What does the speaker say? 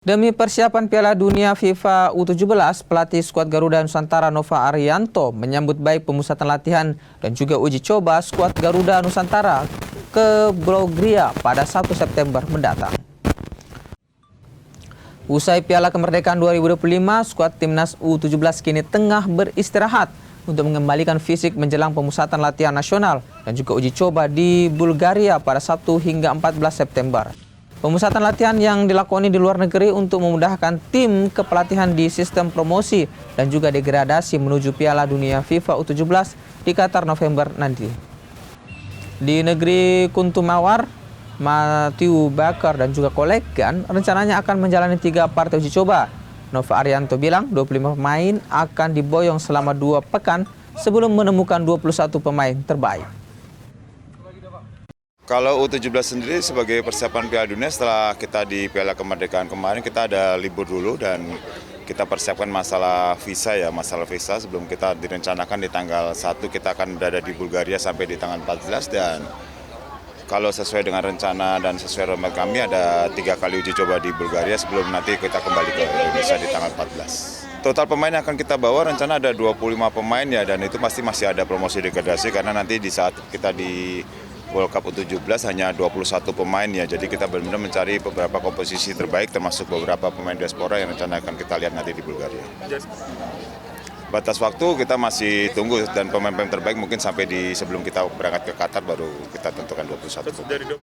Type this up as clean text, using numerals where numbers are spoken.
Demi persiapan Piala Dunia FIFA U17, pelatih skuad Garuda Nusantara Nova Arianto menyambut baik pemusatan latihan dan juga uji coba skuad Garuda Nusantara ke Blogria pada 1 September mendatang. Usai Piala Kemerdekaan 2025, skuad timnas U17 kini tengah beristirahat untuk mengembalikan fisik menjelang pemusatan latihan nasional dan juga uji coba di Bulgaria pada 1 hingga 14 September. Pemusatan latihan yang dilakoni di luar negeri untuk memudahkan tim kepelatihan di sistem promosi dan juga degradasi menuju Piala Dunia FIFA U17 di Qatar November nanti. Di negeri Kuntumawar, Matthew Bakar dan juga kolegan rencananya akan menjalani 3 partai uji coba. Nova Arianto bilang 25 pemain akan diboyong selama 2 pekan sebelum menemukan 21 pemain terbaik. Kalau U17 sendiri sebagai persiapan Piala Dunia, setelah kita di Piala Kemerdekaan kemarin kita ada libur dulu dan kita persiapkan masalah visa sebelum kita direncanakan di tanggal 1 kita akan berada di Bulgaria sampai di tanggal 14 dan kalau sesuai dengan rencana dan sesuai roadmap kami ada 3 kali uji coba di Bulgaria sebelum nanti kita kembali ke Indonesia di tanggal 14. Total pemain yang akan kita bawa rencana ada 25 pemain ya dan itu pasti masih ada promosi degradasi karena nanti di saat kita di World Cup U17 hanya 21 pemain ya, jadi kita benar-benar mencari beberapa komposisi terbaik termasuk beberapa pemain diaspora yang rencana akan kita lihat nanti di Bulgaria. Batas waktu kita masih tunggu dan pemain-pemain terbaik mungkin sampai sebelum kita berangkat ke Qatar baru kita tentukan 21 pemain.